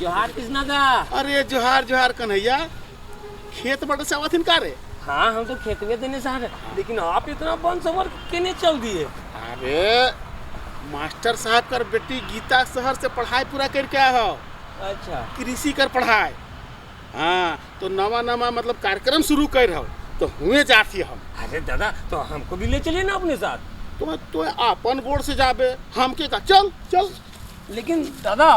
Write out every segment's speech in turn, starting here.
जोहार कृष्णा दा। अरे जोहार जोहार कन्हैया, खेत बड़ा से आवथिन का रे? हाँ हम तो खेतवे देने से आ रहे, लेकिन आप इतना बन सवर केने चल दिए? अरे मास्टर साहब कर बेटी गीता शहर से पढ़ाई पूरा करके आया हो। अच्छा, कृषि कर पढ़ाई। हाँ तो नवा नवा मतलब कार्यक्रम शुरू कर हो तो हुए जाती हम। अरे दादा तो हमको भी ले चलिए ना अपने साथ। तो अपन गोड़ से जाबे, हम के का चल चल। लेकिन दादा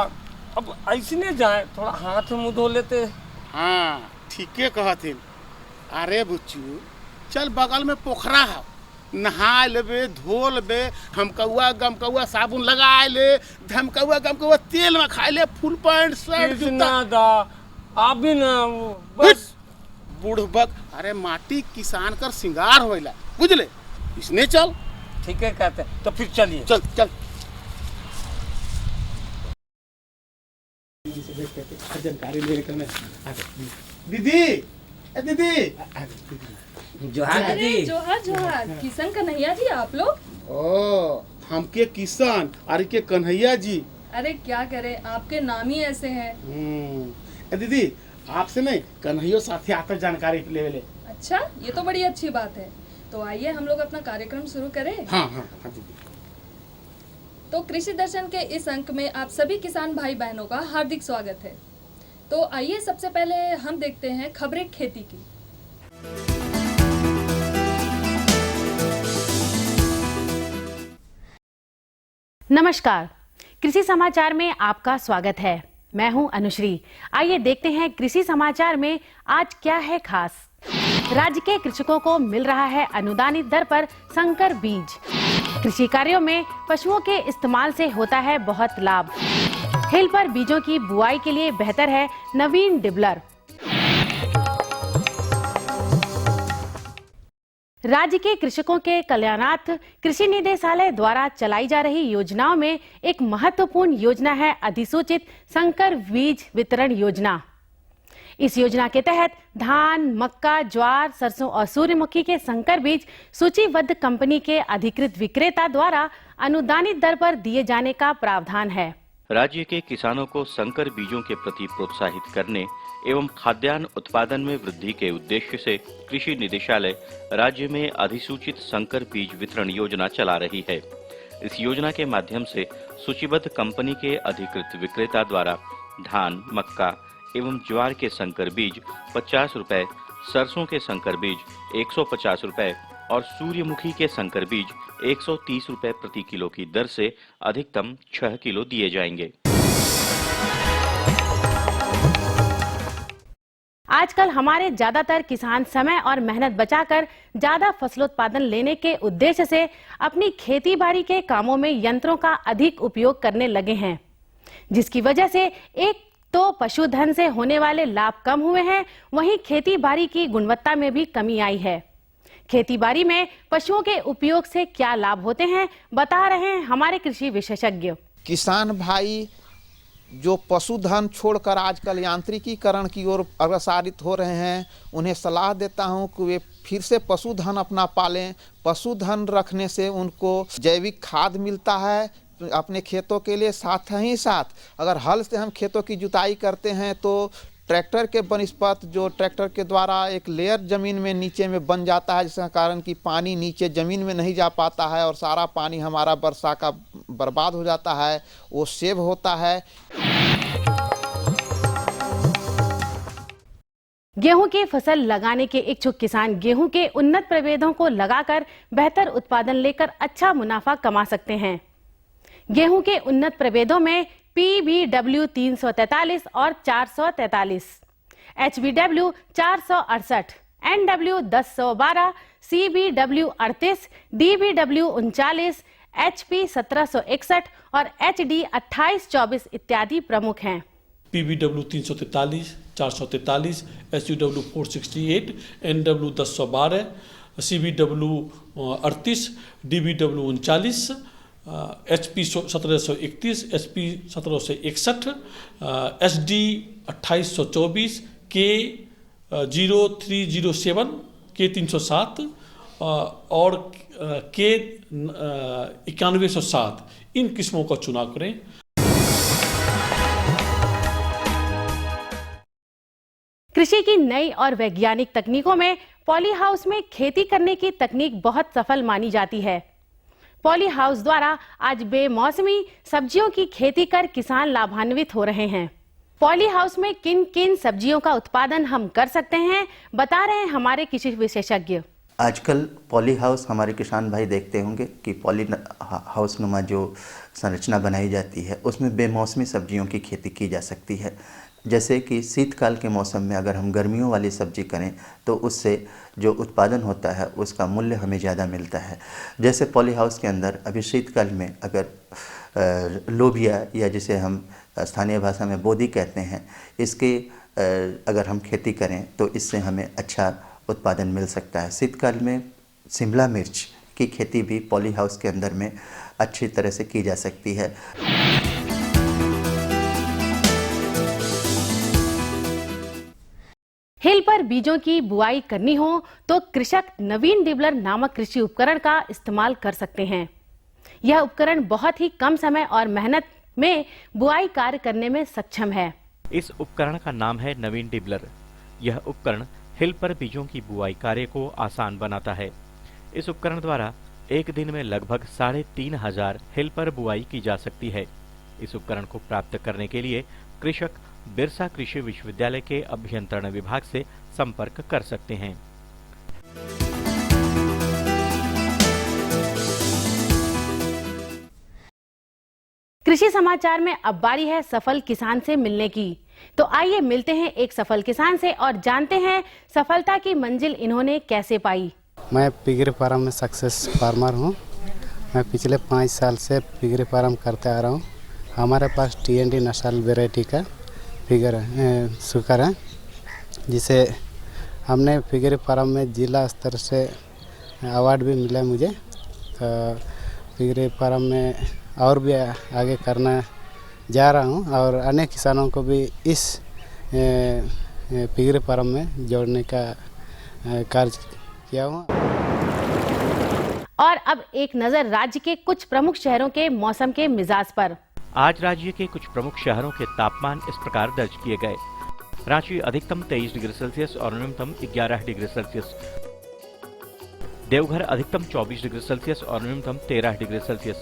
अब ऐसे नहीं जाए, थोड़ा हाथ मुंह धो लेते। हाँ ठीके कहथिन। अरे बुच्चू चल बगल में पोखरा है, नहा लेबे धो लेबे, हमकौआ गमकौआ साबुन लगा ले, धमकौआ गमकौआ तेल में खा ले, फुल पैंट शर्ट जूता। दा आप भी ना बस बूढ़बक। अरे माटी किसान कर सिंगार होइला बुझले, इसने चल। ठीक है कहते हैं, तो फिर चलिए। चल चल जानकारी ले करने। दीदी ए दीदी जोहार अरे दीदी। जोहार जोहार, किशन कन्हैया जी आप लोग? ओ हमके किसान अरे के कन्हैया जी। अरे क्या करें, आपके नाम ही ऐसे हैं। ए दीदी आपसे नहीं कन्हैया साथी आकर जानकारी ले ले। अच्छा ये तो बड़ी अच्छी बात है। तो आइए हम लोग अपना कार्यक्रम शुरू करें। हाँ हाँ हाँ दीदी। तो कृषि दर्शन के इस अंक में आप सभी किसान भाई बहनों का हार्दिक स्वागत है। तो आइए सबसे पहले हम देखते हैं खबरें खेती की। नमस्कार, कृषि समाचार में आपका स्वागत है। मैं हूं अनुश्री। आइए देखते हैं कृषि समाचार में आज क्या है खास। राज्य के कृषकों को मिल रहा है अनुदानित दर पर संकर बीज। कृषि कार्यों में पशुओं के इस्तेमाल से होता है बहुत लाभ। हिल पर बीजों की बुआई के लिए बेहतर है नवीन डिबलर। राज्य के कृषकों के कल्याणार्थ कृषि निदेशालय द्वारा चलाई जा रही योजनाओं में एक महत्वपूर्ण योजना है अधिसूचित संकर बीज वितरण योजना। इस योजना के तहत धान, मक्का, ज्वार, सरसों और सूर्यमुखी के संकर बीज सूचीबद्ध कंपनी के अधिकृत विक्रेता द्वारा अनुदानित दर पर दिए जाने का प्रावधान है। राज्य के किसानों को संकर बीजों के प्रति प्रोत्साहित करने एवं खाद्यान्न उत्पादन में वृद्धि के उद्देश्य से कृषि निदेशालय राज्य में अधिसूचित संकर बीज वितरण योजना चला रही है। इस योजना के माध्यम से सूचीबद्ध कंपनी के अधिकृत विक्रेता द्वारा धान, मक्का एवं ज्वार के संकर बीज 50 रुपए, सरसों के संकर बीज 150 रुपए और सूर्यमुखी के संकर बीज 130 रुपए प्रति किलो की दर से अधिकतम 6 किलो दिए जाएंगे। आजकल हमारे ज्यादातर किसान समय और मेहनत बचाकर ज्यादा फसलोत्पादन लेने के उद्देश्य से अपनी खेती बाड़ी के कामों में यंत्रों का अधिक उपयोग करने लगे हैं, जिसकी वजह से एक तो पशुधन से होने वाले लाभ कम हुए हैं, वहीं खेती बाड़ी की गुणवत्ता में भी कमी आई है। खेती बाड़ी में पशुओं के उपयोग से क्या लाभ होते हैं, बता रहे हैं हमारे कृषि विशेषज्ञ। किसान भाई जो पशुधन छोड़कर आजकल यांत्रिकीकरण की ओर अग्रसरित हो रहे हैं, उन्हें सलाह देता हूं कि वे फिर से पशुधन अपना पालें। पशुधन रखने से उनको जैविक खाद मिलता है अपने खेतों के लिए। साथ ही साथ अगर हल से हम खेतों की जुताई करते हैं तो ट्रैक्टर के बनिस्पत जो ट्रैक्टर के द्वारा एक लेयर ज़मीन में नीचे में बन जाता है, जिसका कारण कि पानी नीचे ज़मीन में नहीं जा पाता है और सारा पानी हमारा वर्षा का बर्बाद हो जाता है, वो सेव होता है। गेहूं की फसल लगाने के इच्छुक किसान गेहूं के उन्नत प्रभेदों को लगाकर बेहतर उत्पादन लेकर अच्छा मुनाफा कमा सकते हैं। गेहूं के उन्नत प्रभेदों में PBW 343 और 443, HBW 468, NW 1012, CBW 38, DBW 39, HP 1761 और HD 2824 इत्यादि प्रमुख हैं। PBW 343, 443, SUW 468, NW 1012, CBW 38, DBW 39, HP 1731, SP 1761, SD 2824, K 0307, K 307 और K 9107 इन किस्मों का चुनाव करें। कृषि की नई और वैज्ञानिक तकनीकों में पॉली हाउस में खेती करने की तकनीक बहुत सफल मानी जाती है। पॉली हाउस द्वारा आज बेमौसमी सब्जियों की खेती कर किसान लाभान्वित हो रहे हैं। पॉली हाउस में किन किन सब्जियों का उत्पादन हम कर सकते हैं, बता रहे हैं हमारे कृषि विशेषज्ञ। आजकल पॉली हाउस हमारे किसान भाई देखते होंगे कि पॉली हाउस नुमा जो संरचना बनाई जाती है उसमें बेमौसमी सब्जियों की खेती की जा सकती है। जैसे कि शीतकाल के मौसम में अगर हम गर्मियों वाली सब्जी करें तो उससे जो उत्पादन होता है उसका मूल्य हमें ज़्यादा मिलता है। जैसे पॉली हाउस के अंदर अभी शीतकाल में अगर लोबिया या जिसे हम स्थानीय भाषा में बोदी कहते हैं, इसके अगर हम खेती करें तो इससे हमें अच्छा उत्पादन मिल सकता है। शीतकाल में शिमला मिर्च की खेती भी पॉली हाउस के अंदर में अच्छी तरह से की जा सकती है। हिल पर बीजों की बुआई करनी हो तो कृषक नवीन डिबलर नामक कृषि उपकरण का इस्तेमाल कर सकते हैं। यह उपकरण बहुत ही कम समय और मेहनत में बुआई कार्य करने में सक्षम है। इस उपकरण का नाम है नवीन डिबलर। यह उपकरण हिल पर बीजों की बुआई कार्य को आसान बनाता है। इस उपकरण द्वारा एक दिन में लगभग 3500 हिल पर बुआई की जा सकती है। इस उपकरण को प्राप्त करने के लिए कृषक बिरसा कृषि विश्वविद्यालय के अभियंत्रण विभाग से संपर्क कर सकते हैं। कृषि समाचार में अब बारी है सफल किसान से मिलने की। तो आइए मिलते हैं एक सफल किसान से और जानते हैं सफलता की मंजिल इन्होंने कैसे पाई। मैं पिगरी फार्म में सक्सेस फार्मर हूँ। मैं पिछले 5 साल से पिगरी फार्म करते आ रहा हूँ। हमारे पास TND नस्ल वैरायटी का शुगर है, जिसे हमने पिगरी फार्म में जिला स्तर से अवार्ड भी मिला मुझे। तो पिगरी फार्म में और भी आगे करना जा रहा हूँ और अन्य किसानों को भी इस पिगरी फार्म में जोड़ने का कार्य किया हूँ। और अब एक नजर राज्य के कुछ प्रमुख शहरों के मौसम के मिजाज पर। आज राज्य के कुछ प्रमुख शहरों के तापमान इस प्रकार दर्ज किए गए। रांची अधिकतम 23 डिग्री सेल्सियस और न्यूनतम 11 डिग्री सेल्सियस। देवघर अधिकतम 24 डिग्री सेल्सियस और न्यूनतम 13 डिग्री सेल्सियस।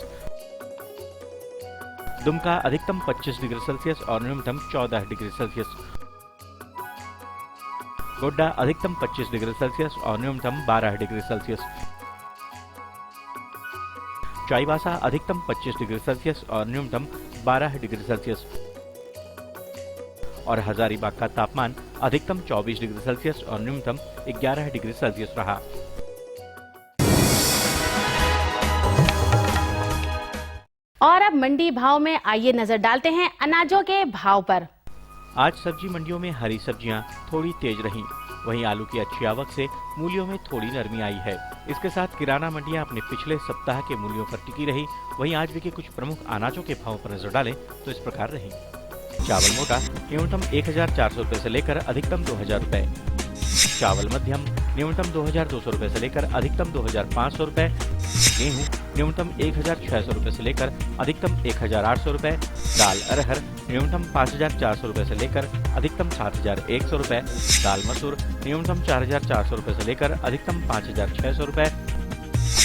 दुमका अधिकतम 25 डिग्री सेल्सियस और न्यूनतम 14 डिग्री सेल्सियस। गोड्डा अधिकतम 25 डिग्री सेल्सियस और न्यूनतम 12 डिग्री सेल्सियस। चाईबासा अधिकतम 25 डिग्री सेल्सियस और न्यूनतम 12 डिग्री सेल्सियस। और हजारीबाग का तापमान अधिकतम 24 डिग्री सेल्सियस और न्यूनतम 11 डिग्री सेल्सियस रहा। और अब मंडी भाव में आइए नजर डालते हैं अनाजों के भाव पर। आज सब्जी मंडियों में हरी सब्जियां थोड़ी तेज रहीं। वहीं आलू की अच्छी आवक से मूल्यों में थोड़ी नरमी आई है। इसके साथ किराना मंडियां अपने पिछले सप्ताह के मूल्यों पर टिकी रही। वहीं आज भी के कुछ प्रमुख अनाजों के भावों पर नजर डालें तो इस प्रकार रही। चावल मोटा न्यूनतम 1400 रुपए से लेकर अधिकतम 2000 रुपए। चावल मध्यम न्यूनतम 2200 रुपए से लेकर अधिकतम 2500 रुपए। गेहूं न्यूनतम 1600 रुपए से लेकर अधिकतम 1800 रुपए। दाल अरहर न्यूनतम 5400 रुपए से लेकर अधिकतम 7100 रुपए। दाल मसूर न्यूनतम 4400 रुपए से लेकर अधिकतम 5600 रुपए।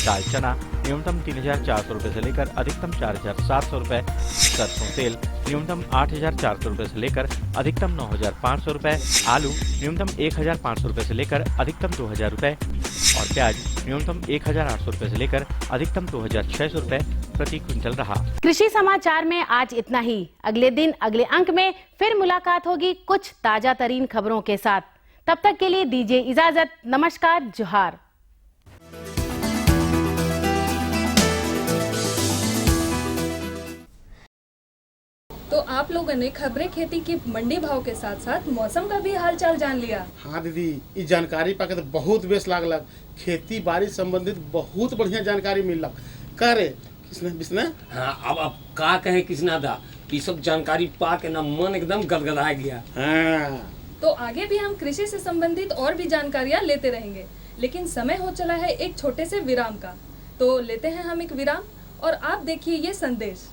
दाल चना न्यूनतम 3400 रुपए से लेकर अधिकतम 4700 रुपए। सरसों तेल न्यूनतम 8400 रुपए से लेकर अधिकतम 9500 रुपए। आलू न्यूनतम 1500 रुपए से लेकर अधिकतम 2000 रुपए और प्याज न्यूनतम 1800 रुपए से लेकर अधिकतम 2600 रुपए प्रति क्विंटल रहा। कृषि समाचार में आज इतना ही। अगले दिन अगले अंक में फिर मुलाकात होगी कुछ ताजा तरीन खबरों के साथ। तब तक के लिए दीजिए इजाजत। नमस्कार, जोहार। तो आप लोगों ने खबरें खेती की मंडी भाव के साथ साथ मौसम का भी हालचाल जान लिया। हाँ दीदी, ये जानकारी पाके तो बहुत बेस लागलक। खेती बाड़ी संबंधित बहुत बढ़िया जानकारी मिलक। करे किसने हाँ, अब का कहे किसना दा, ये सब जानकारी पा के ना मन एकदम गदगदा गया। हाँ, तो आगे भी हम कृषि से संबंधित और भी जानकारियां लेते रहेंगे, लेकिन समय हो चला है एक छोटे से विराम का। तो लेते हैं हम एक विराम और आप देखिए ये संदेश।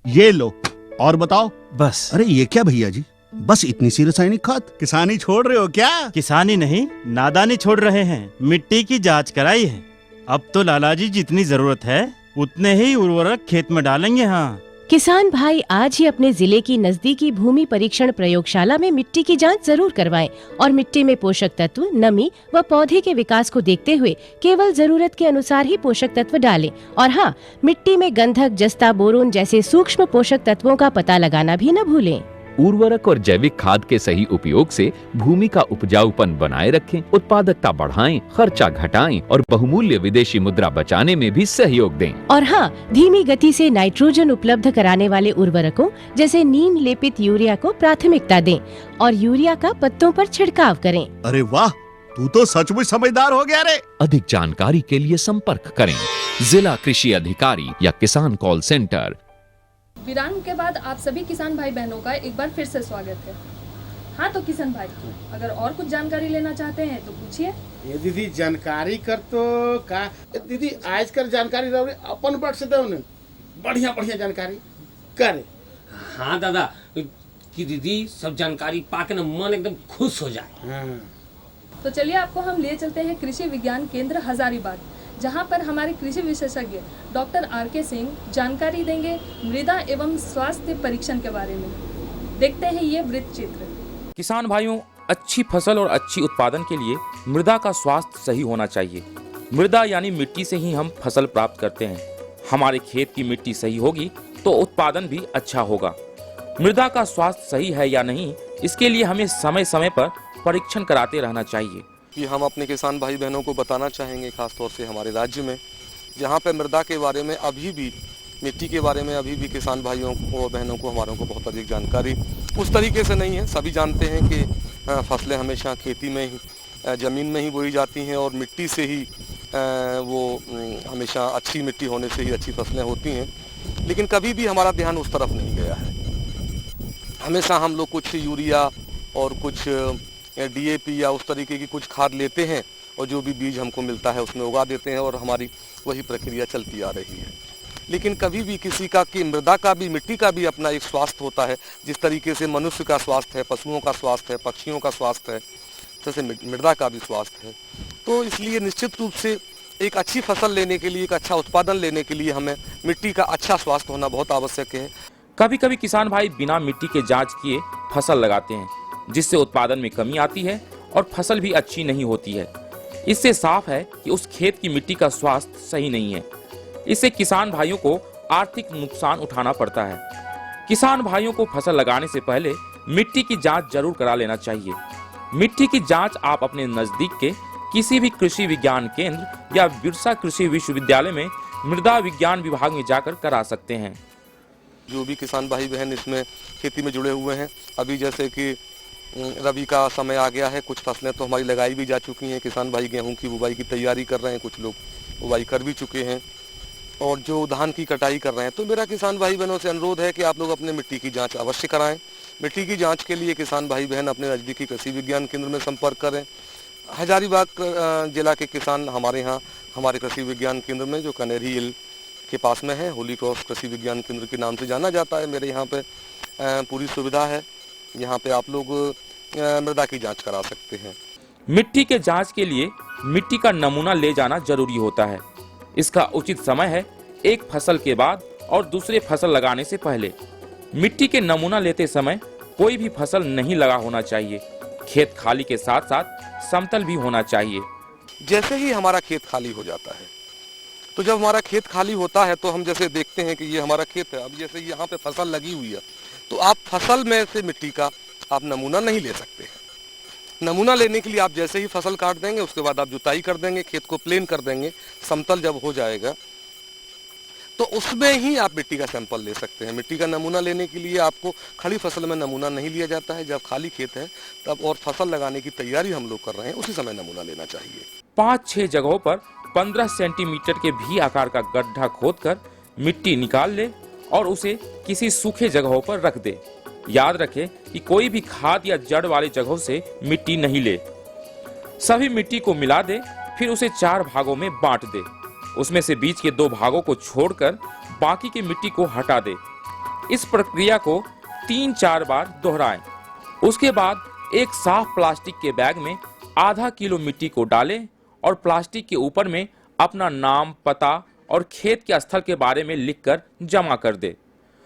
ये लो और बताओ। बस। अरे ये क्या भैया जी, बस इतनी सी रासायनिक खाद? किसानी छोड़ रहे हो क्या? किसानी नहीं, नादानी छोड़ रहे हैं। मिट्टी की जांच कराई है। अब तो लालाजी जितनी जरूरत है उतने ही उर्वरक खेत में डालेंगे। हाँ, किसान भाई आज ही अपने जिले की नजदीकी भूमि परीक्षण प्रयोगशाला में मिट्टी की जांच जरूर करवाएं और मिट्टी में पोषक तत्व, नमी व पौधे के विकास को देखते हुए केवल जरूरत के अनुसार ही पोषक तत्व डालें। और हाँ, मिट्टी में गंधक, जस्ता, बोरोन जैसे सूक्ष्म पोषक तत्वों का पता लगाना भी न भूलें। उर्वरक और जैविक खाद के सही उपयोग से भूमि का उपजाऊपन बनाए रखें, उत्पादकता बढ़ाएं, खर्चा घटाएं और बहुमूल्य विदेशी मुद्रा बचाने में भी सहयोग दें। और हाँ, धीमी गति से नाइट्रोजन उपलब्ध कराने वाले उर्वरकों जैसे नीम लेपित यूरिया को प्राथमिकता दें और यूरिया का पत्तों पर छिड़काव करें। अरे वाह, तू तो सचमुच समझदार हो गया रे। अधिक जानकारी के लिए संपर्क करें जिला कृषि अधिकारी या किसान कॉल सेंटर। विराम के बाद आप सभी किसान भाई बहनों का एक बार फिर से स्वागत है। हाँ तो किसान भाई, अगर और कुछ जानकारी लेना चाहते हैं तो पूछिए। ये दीदी जानकारी कर तो का दीदी आजकल जानकारी रहे अपन बट से दो ने बढ़िया बढ़िया जानकारी करे। हाँ दादा, कि दीदी सब जानकारी पाके ना मन एकदम खुश हो जाए। हाँ। तो चलिए आपको हम ले चलते हैं कृषि विज्ञान केंद्र हजारीबाग, जहां पर हमारे कृषि विशेषज्ञ डॉक्टर आर.के. सिंह जानकारी देंगे मृदा एवं स्वास्थ्य परीक्षण के बारे में। देखते हैं ये वृत्त चित्र। किसान भाइयों, अच्छी फसल और अच्छी उत्पादन के लिए मृदा का स्वास्थ्य सही होना चाहिए। मृदा यानी मिट्टी से ही हम फसल प्राप्त करते हैं। हमारे खेत की मिट्टी सही होगी तो उत्पादन भी अच्छा होगा। मृदा का स्वास्थ्य सही है या नहीं, इसके लिए हमें समय समय पर परीक्षण कराते रहना चाहिए। कि हम अपने किसान भाई बहनों को बताना चाहेंगे, खासतौर से हमारे राज्य में जहाँ पे मृदा के बारे में अभी भी, मिट्टी के बारे में अभी भी किसान भाइयों को, बहनों को, हमारों को बहुत अधिक जानकारी उस तरीके से नहीं है। सभी जानते हैं कि फसलें हमेशा खेती में ही, ज़मीन में ही बोई जाती हैं और मिट्टी से ही वो हमेशा अच्छी मिट्टी होने से ही अच्छी फसलें होती हैं। लेकिन कभी भी हमारा ध्यान उस तरफ नहीं गया है। हमेशा हम लोग कुछ यूरिया और कुछ DAP या उस तरीके की कुछ खाद लेते हैं और जो भी बीज हमको मिलता है उसमें उगा देते हैं और हमारी वही प्रक्रिया चलती आ रही है। लेकिन कभी भी किसी का कि मृदा का भी, मिट्टी का भी अपना एक स्वास्थ्य होता है। जिस तरीके से मनुष्य का स्वास्थ्य है, पशुओं का स्वास्थ्य है, पक्षियों का स्वास्थ्य है, जैसे मृदा का भी स्वास्थ्य है। तो इसलिए निश्चित रूप से एक अच्छी फसल लेने के लिए, एक अच्छा उत्पादन लेने के लिए हमें मिट्टी का अच्छा स्वास्थ्य होना बहुत आवश्यक है। कभी कभी किसान भाई बिना मिट्टी के जांच किए फसल लगाते हैं, जिससे उत्पादन में कमी आती है और फसल भी अच्छी नहीं होती है। इससे साफ है कि उस खेत की मिट्टी का स्वास्थ्य सही नहीं है। इससे किसान भाइयों को आर्थिक नुकसान उठाना पड़ता है। किसान भाइयों को फसल लगाने से पहले मिट्टी की जांच जरूर करा लेना चाहिए। मिट्टी की जांच आप अपने नजदीक के किसी भी कृषि विज्ञान केंद्र या बिरसा कृषि विश्वविद्यालय में मृदा विज्ञान विभाग में जाकर करा सकते हैं। जो भी किसान भाई बहन इसमें खेती में जुड़े हुए हैं, अभी जैसे कि रबी का समय आ गया है, कुछ फसलें तो हमारी लगाई भी जा चुकी हैं। किसान भाई गेहूं की बुवाई की तैयारी कर रहे हैं, कुछ लोग बुवाई कर भी चुके हैं और जो धान की कटाई कर रहे हैं। तो मेरा किसान भाई बहनों से अनुरोध है कि आप लोग अपने मिट्टी की जांच अवश्य कराएं। मिट्टी की जांच के लिए किसान भाई बहन अपने नज़दीकी कृषि विज्ञान केंद्र में संपर्क करें। हजारीबाग जिला के किसान हमारे यहाँ, हमारे कृषि विज्ञान केंद्र में जो कनेरी हिल के पास में है, होली क्रॉस कृषि विज्ञान केंद्र के नाम से जाना जाता है, मेरे यहाँ पे पूरी सुविधा है। यहाँ पे आप लोग मृदा की जांच करा सकते हैं। मिट्टी के जांच के लिए मिट्टी का नमूना ले जाना जरूरी होता है। इसका उचित समय है एक फसल के बाद और दूसरे फसल लगाने से पहले। मिट्टी के नमूना लेते समय कोई भी फसल नहीं लगा होना चाहिए। खेत खाली के साथ साथ समतल भी होना चाहिए। जैसे ही हमारा खेत खाली हो जाता है, तो जब हमारा खेत खाली होता है तो हम जैसे देखते हैं कि ये हमारा खेत है, अब जैसे यहाँ पे फसल लगी हुई है, तो आप फसल में से मिट्टी का आप नमूना नहीं ले सकते हैं। नमूना लेने के लिए आप जैसे ही फसल काट देंगे, उसके बाद आप जुताई कर देंगे, खेत को प्लेन कर देंगे, समतल जब हो जाएगा तो उसमें ही आप मिट्टी का सैंपल ले सकते हैं। मिट्टी का नमूना लेने के लिए आपको खड़ी फसल में नमूना नहीं लिया जाता है। जब खाली खेत है तब और फसल लगाने की तैयारी हम लोग कर रहे हैं, उसी समय नमूना लेना चाहिए। 5-6 जगहों पर 15 सेंटीमीटर के भी आकार का गड्ढा खोदकर मिट्टी निकाल ले और उसे किसी सूखे जगहों पर रख दे। याद रखें कि कोई भी खाद या जड़ वाली जगहों से मिट्टी नहीं ले। सभी मिट्टी को मिला दे, फिर उसे 4 भागों में बांट दे। उसमें से बीच के 2 भागों को छोड़कर बाकी की मिट्टी को हटा दे। इस प्रक्रिया को 3-4 बार दोहराएं। उसके बाद एक साफ प्लास्टिक के बैग में आधा किलो मिट्टी को डालें और प्लास्टिक के ऊपर में अपना नाम, पता और खेत के स्थल के बारे में लिखकर जमा कर दे।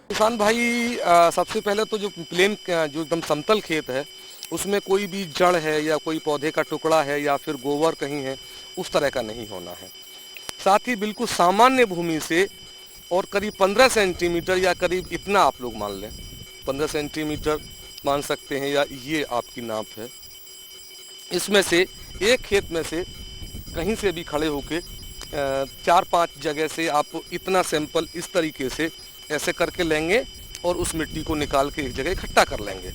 किसान भाई सबसे पहले तो जो प्लेन जो एकदम समतल खेत है उसमें कोई भी जड़ है या कोई पौधे का टुकड़ा है या फिर गोबर कहीं है, उस तरह का नहीं होना है। साथ ही बिल्कुल सामान्य भूमि से और करीब 15 सेंटीमीटर या करीब इतना आप लोग मान लें, 15 सेंटीमीटर मान सकते हैं या ये आपकी नाप है। इसमें से एक खेत में से कहीं से भी खड़े होके 4-5 जगह से आप इतना सैंपल इस तरीके से ऐसे करके लेंगे और उस मिट्टी को निकाल के एक जगह इकट्ठा कर लेंगे,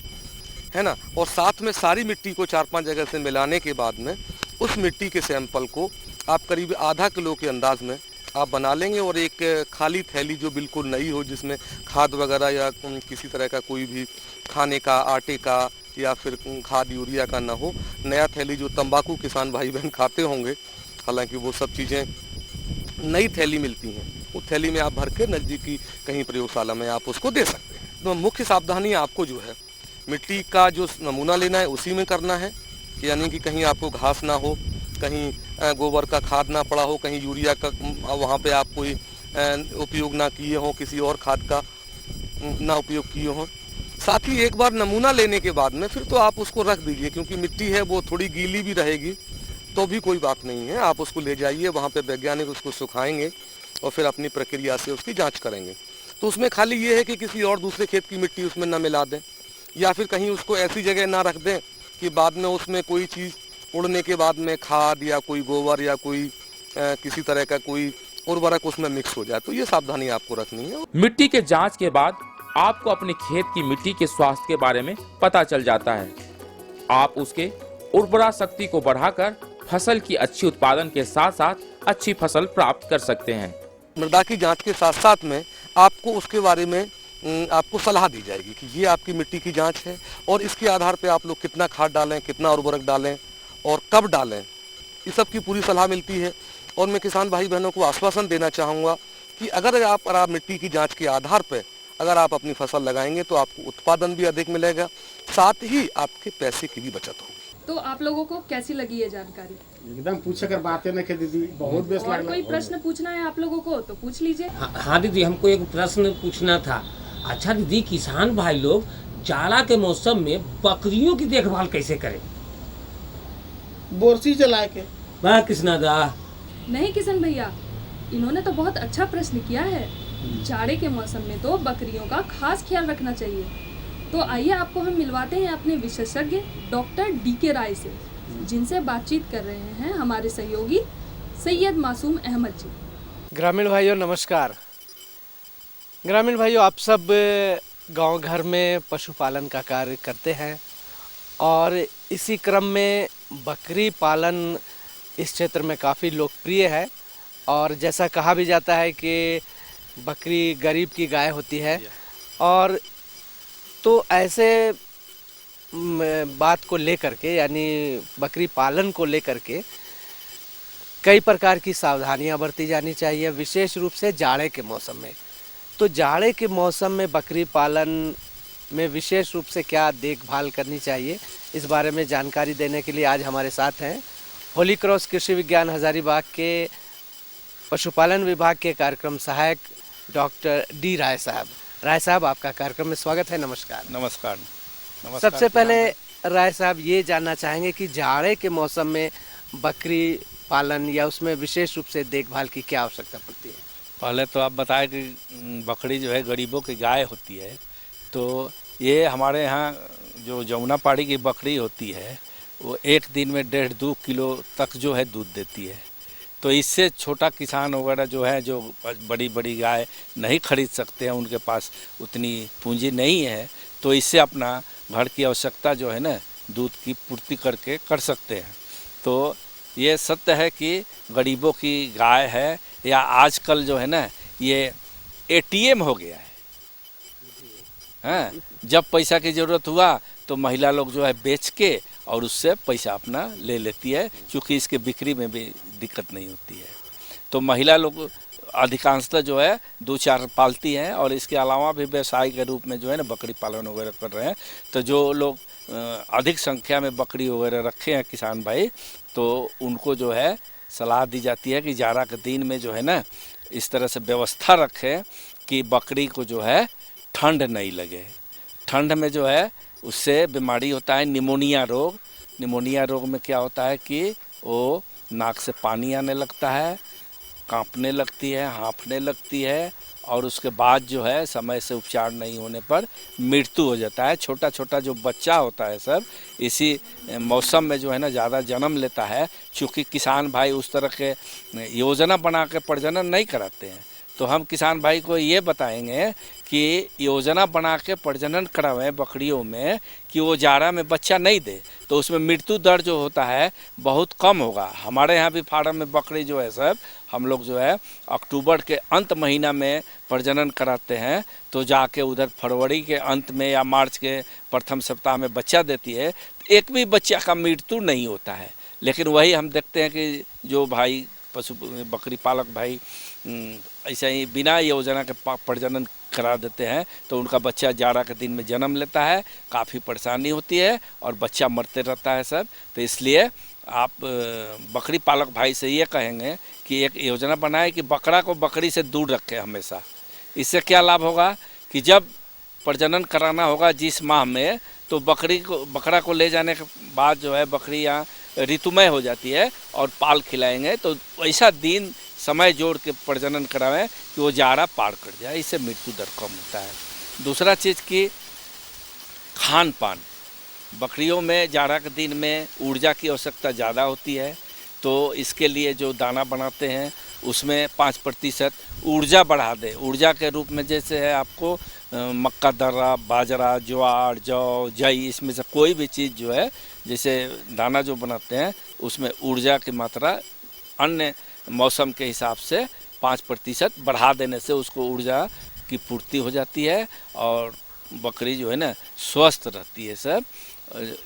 है ना। और साथ में सारी मिट्टी को 4-5 जगह से मिलाने के बाद में उस मिट्टी के सैंपल को आप करीब आधा किलो के अंदाज में आप बना लेंगे और एक खाली थैली जो बिल्कुल नई हो, जिसमें खाद वगैरह या किसी तरह का कोई भी खाने का, आटे का या फिर खाद यूरिया का ना हो, नया थैली जो तंबाकू किसान भाई बहन खाते होंगे, हालांकि वो सब चीज़ें नई थैली मिलती हैं, उस थैली में आप भर के नज़दीकी कहीं प्रयोगशाला में आप उसको दे सकते हैं। तो मुख्य सावधानी आपको जो है मिट्टी का जो नमूना लेना है उसी में करना है, यानी कि कहीं आपको घास ना हो, कहीं गोबर का खाद ना पड़ा हो, कहीं यूरिया का वहाँ पे आप कोई उपयोग ना किए हो, किसी और खाद का ना उपयोग किए हो। साथ ही एक बार नमूना लेने के बाद में फिर तो आप उसको रख दीजिए, क्योंकि मिट्टी है वो थोड़ी गीली भी रहेगी तो भी कोई बात नहीं है, आप उसको ले जाइए, वहाँ पे वैज्ञानिक उसको सुखाएंगे और फिर अपनी प्रक्रिया से उसकी जांच करेंगे। तो उसमें खाली ये है कि किसी और दूसरे खेत की मिट्टी उसमें ना मिला दें या फिर कहीं उसको ऐसी जगह ना रख दें कि बाद में उसमें कोई चीज़ उड़ने के बाद में खाद या कोई गोबर या कोई किसी तरह का कोई उर्वरक उसमें मिक्स हो जाए। तो ये सावधानी आपको रखनी है। मिट्टी के जांच के बाद आपको अपने खेत की मिट्टी के स्वास्थ्य के बारे में पता चल जाता है। आप उसके उर्वरा शक्ति को बढ़ाकर फसल की अच्छी उत्पादन के साथ साथ अच्छी फसल प्राप्त कर सकते हैं। मृदा की जांच के साथ साथ में आपको उसके बारे में आपको सलाह दी जाएगी कि ये आपकी मिट्टी की जांच है और इसके आधार पे आप लोग कितना खाद डालें, कितना उर्वरक डालें और कब डालें, इस सब की पूरी सलाह मिलती है। और मैं किसान भाई बहनों को आश्वासन देना चाहूँगा कि अगर आप मिट्टी की जाँच के आधार पर अगर आप अपनी फसल लगाएंगे तो आपको उत्पादन भी अधिक मिलेगा, साथ ही आपके पैसे की भी बचत होगी। तो आप लोगों को कैसी लगी ये जानकारी? एकदम पूछे कर बातें नहीं दीदी, बहुत बेस्ट और लगा। कोई प्रश्न पूछना है आप लोगों को तो पूछ लीजिए। हाँ दीदी, हमको एक प्रश्न पूछना था। अच्छा दीदी, किसान भाई लोग जाड़ा के मौसम में बकरियों की देखभाल कैसे करें? बोरसी जला के। वाह कृष्णा दा। नहीं किशन भैया, इन्होंने तो बहुत अच्छा प्रश्न किया है। जाड़े के मौसम में तो बकरियों का खास ख्याल रखना चाहिए। तो आइए आपको हम मिलवाते हैं अपने विशेषज्ञ डॉक्टर DK राय से, जिनसे बातचीत कर रहे हैं हमारे सहयोगी सैयद मासूम अहमद जी। ग्रामीण भाइयों नमस्कार। ग्रामीण भाइयों, आप सब गांव घर में पशुपालन का कार्य करते हैं और इसी क्रम में बकरी पालन इस क्षेत्र में काफ़ी लोकप्रिय है। और जैसा कहा भी जाता है कि बकरी गरीब की गाय होती है, और तो ऐसे बात को लेकर के, यानी बकरी पालन को लेकर के कई प्रकार की सावधानियां बरती जानी चाहिए, विशेष रूप से जाड़े के मौसम में। तो जाड़े के मौसम में बकरी पालन में विशेष रूप से क्या देखभाल करनी चाहिए, इस बारे में जानकारी देने के लिए आज हमारे साथ हैं होली क्रॉस कृषि विज्ञान हजारीबाग के पशुपालन विभाग के कार्यक्रम सहायक डॉक्टर D राय साहब। राय साहब, आपका कार्यक्रम में स्वागत है। नमस्कार। नमस्कार। सबसे पहले राय साहब ये जानना चाहेंगे कि जाड़े के मौसम में बकरी पालन या उसमें विशेष रूप से देखभाल की क्या आवश्यकता पड़ती है? पहले तो आप बताएं कि बकरी जो है गरीबों की गाय होती है, तो ये हमारे यहाँ जो जमुना पहाड़ी की बकरी होती है वो एक दिन में 1.5-2 किलो तक जो है दूध देती है। तो इससे छोटा किसान वगैरह जो है, जो बड़ी बड़ी गाय नहीं खरीद सकते हैं, उनके पास उतनी पूंजी नहीं है, तो इससे अपना घर की आवश्यकता जो है ना दूध की पूर्ति करके कर सकते हैं। तो ये सत्य है कि गरीबों की गाय है, या आजकल जो है ना ये ATM हो गया है। हाँ, जब पैसा की ज़रूरत हुआ तो महिला लोग जो है बेच के और उससे पैसा अपना ले लेती है, क्योंकि इसके बिक्री में भी दिक्कत नहीं होती है। तो महिला लोग अधिकांशतः जो है 2-4 पालती हैं और इसके अलावा भी व्यवसाय के रूप में जो है ना बकरी पालन वगैरह कर रहे हैं। तो जो लोग अधिक संख्या में बकरी वगैरह रखे हैं किसान भाई, तो उनको जो है सलाह दी जाती है कि जाड़ा के दिन में जो है ना इस तरह से व्यवस्था रखें कि बकरी को जो है ठंड नहीं लगे। ठंड में जो है उससे बीमारी होता है निमोनिया रोग। निमोनिया रोग में क्या होता है कि वो नाक से पानी आने लगता है, कांपने लगती है, हाँफने लगती है और उसके बाद जो है समय से उपचार नहीं होने पर मृत्यु हो जाता है। छोटा छोटा जो बच्चा होता है सब इसी मौसम में जो है ना ज़्यादा जन्म लेता है। चूँकि किसान भाई उस तरह के योजना बना के प्रजनन नहीं कराते हैं, तो हम किसान भाई को ये बताएंगे कि योजना बना के प्रजनन करावें बकरियों में कि वो जाड़ा में बच्चा नहीं दे, तो उसमें मृत्यु दर जो होता है बहुत कम होगा। हमारे यहाँ भी फार्म में बकरी जो है सब हम लोग जो है अक्टूबर के अंत महीना में प्रजनन कराते हैं, तो जाके उधर फरवरी के अंत में या मार्च के प्रथम सप्ताह में बच्चा देती है। एक भी बच्चा का मृत्यु नहीं होता है। लेकिन वही हम देखते हैं कि जो भाई पशु बकरी पालक भाई ऐसे ही बिना योजना के प्रजनन करा देते हैं, तो उनका बच्चा जाड़ा के दिन में जन्म लेता है, काफ़ी परेशानी होती है और बच्चा मरते रहता है सब। तो इसलिए आप बकरी पालक भाई से ये कहेंगे कि एक योजना बनाए कि बकरा को बकरी से दूर रखें हमेशा। इससे क्या लाभ होगा कि जब प्रजनन कराना होगा जिस माह में, तो बकरा को ले जाने के बाद जो है बकरी यहाँ ऋतुमय हो जाती है और पाल खिलाएंगे, तो ऐसा दिन समय जोड़ के प्रजनन करावें कि वो जाड़ा पार कर जाए। इससे मृत्यु दर कम होता है। दूसरा चीज़ की खान पान, बकरियों में जाड़ा के दिन में ऊर्जा की आवश्यकता ज़्यादा होती है, तो इसके लिए जो दाना बनाते हैं उसमें 5% ऊर्जा बढ़ा दें। ऊर्जा के रूप में जैसे है आपको मक्का दर्रा, बाजरा, ज्वार, जौ, जई, इसमें से कोई भी चीज़ जो है जैसे दाना जो बनाते हैं उसमें ऊर्जा की मात्रा अन्य मौसम के हिसाब से 5% बढ़ा देने से उसको ऊर्जा की पूर्ति हो जाती है और बकरी जो है ना स्वस्थ रहती है सब।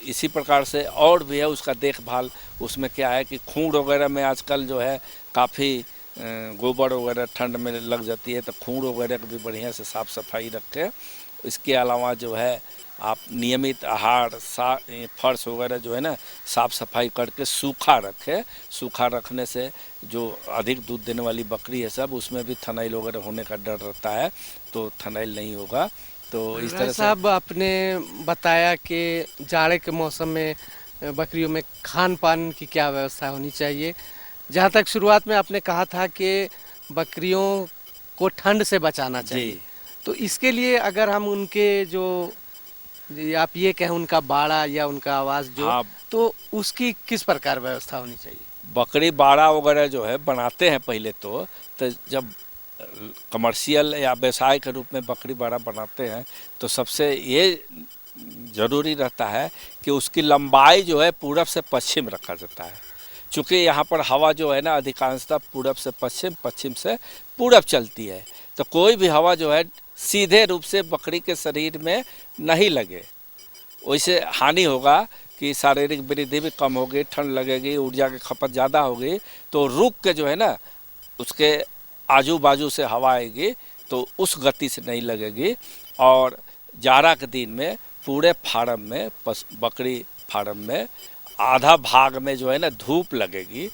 इसी प्रकार से और भी है उसका देखभाल। उसमें क्या है कि खूंड वगैरह में आजकल जो है काफ़ी गोबर वगैरह ठंड में लग जाती है, तो खूंड वगैरह को भी बढ़िया से साफ़ सफाई रखें। इसके अलावा जो है आप नियमित आहार फर्श वगैरह जो है ना साफ़ सफाई करके सूखा रखें। सूखा रखने से जो अधिक दूध देने वाली बकरी है सब उसमें भी थनैल वगैरह होने का डर रहता है, तो थनैल नहीं होगा। तो इस तरह से साहब आपने बताया कि जाड़े के मौसम में बकरियों में खान पान की क्या व्यवस्था होनी चाहिए। जहाँ तक शुरुआत में आपने कहा था कि बकरियों को ठंड से बचाना चाहिए, तो इसके लिए अगर हम उनके जो आप ये कहें उनका बाड़ा या उनका आवास जो तो उसकी किस प्रकार व्यवस्था होनी चाहिए? बकरी बाड़ा वगैरह जो है बनाते हैं पहले तो जब कमर्शियल या व्यवसाय के रूप में बकरी बाड़ा बनाते हैं तो सबसे ये ज़रूरी रहता है कि उसकी लंबाई जो है पूरब से पश्चिम रखा जाता है। चूँकि यहाँ पर हवा जो है ना अधिकांशतः पूरब से पश्चिम, पश्चिम से पूरब चलती है, तो कोई भी हवा जो है सीधे रूप से बकरी के शरीर में नहीं लगे, वैसे हानि होगा कि शारीरिक वृद्धि भी कम होगी, ठंड लगेगी, ऊर्जा की खपत ज़्यादा होगी। तो रुक के जो है ना उसके आजू बाजू से हवा आएगी तो उस गति से नहीं लगेगी। और जाड़ा के दिन में पूरे फार्म में बकरी फार्म में आधा भाग में जो है ना धूप लगेगी।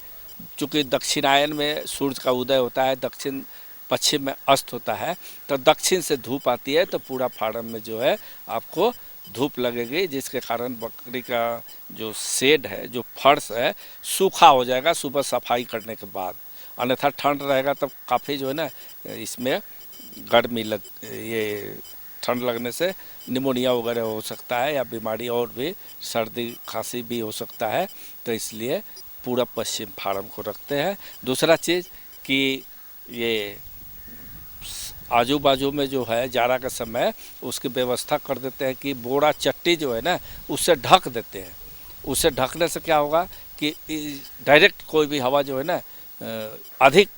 चूँकि दक्षिणायन में सूर्य का उदय होता है, दक्षिण पश्चिम में अस्त होता है, तो दक्षिण से धूप आती है तो पूरा फार्म में जो है आपको धूप लगेगी, जिसके कारण बकरी का जो शेड है, जो फर्श है, सूखा हो जाएगा सुबह सफाई करने के बाद। अन्यथा ठंड रहेगा तब काफ़ी जो है ना इसमें गर्मी ये ठंड लगने से निमोनिया वगैरह हो सकता है या बीमारी और भी सर्दी खांसी भी हो सकता है। तो इसलिए पूरा पश्चिम फार्म को रखते हैं। दूसरा चीज़ कि ये आजू बाजू में जो है जाड़ा का समय उसकी व्यवस्था कर देते हैं कि बोरा चट्टी जो है ना उससे ढक देते हैं। उससे ढकने से क्या होगा कि डायरेक्ट कोई भी हवा जो है ना अधिक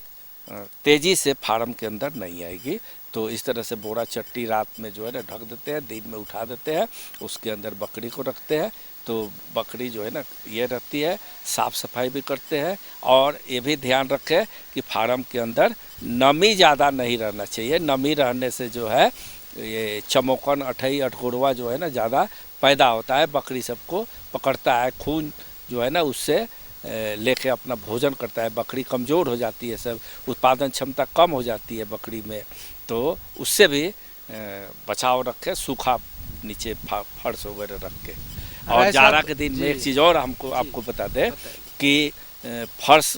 तेज़ी से फार्म के अंदर नहीं आएगी। तो इस तरह से बोरा चट्टी रात में जो है ना ढक देते हैं, दिन में उठा देते हैं, उसके अंदर बकरी को रखते हैं तो बकरी जो है ना ये रहती है, साफ सफाई भी करते हैं और ये भी ध्यान रखें कि फार्म के अंदर नमी ज़्यादा नहीं रहना चाहिए। नमी रहने से जो है ये चमोकन, अठई, अठगुरवा जो है ना ज़्यादा पैदा होता है, बकरी सबको पकड़ता है, खून जो है ना उससे लेके अपना भोजन करता है, बकरी कमज़ोर हो जाती है, सब उत्पादन क्षमता कम हो जाती है बकरी में, तो उससे भी बचाव रखें, सूखा नीचे फर्श वगैरह रख के। और जाड़ा के दिन में एक चीज़ और आपको बता दें कि फर्श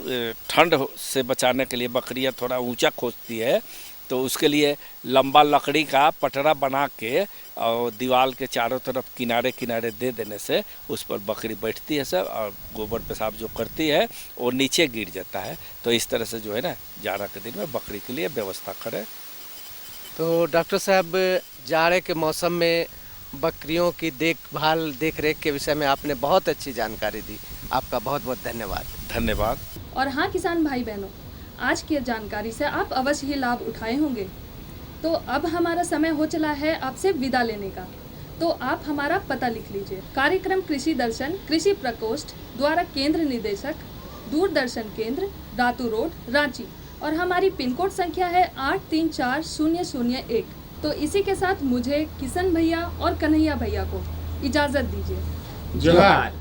ठंड से बचाने के लिए बकरियां थोड़ा ऊंचा खोजती है, तो उसके लिए लंबा लकड़ी का पटरा बना के और दीवार के चारों तरफ किनारे किनारे दे देने से उस पर बकरी बैठती है सब, और गोबर पेशाब जो करती है वो नीचे गिर जाता है। तो इस तरह से जो है ना जाड़ा के दिन में बकरी के लिए व्यवस्था करें। तो डॉक्टर साहब, जाड़े के मौसम में बकरियों की देखभाल देख रेख के विषय में आपने बहुत अच्छी जानकारी दी, आपका बहुत बहुत धन्यवाद। धन्यवाद। और हाँ किसान भाई बहनों, आज की जानकारी से आप अवश्य ही लाभ उठाए होंगे। तो अब हमारा समय हो चला है आपसे विदा लेने का, तो आप हमारा पता लिख लीजिए। कार्यक्रम कृषि दर्शन कृषि प्रकोष्ठ द्वारा केंद्र निदेशक, दूरदर्शन केंद्र, रातू रोड, रांची, और हमारी पिन कोड संख्या है 834001। तो इसी के साथ मुझे किशन भैया और कन्हैया भैया को इजाज़त दीजिए। जोहार।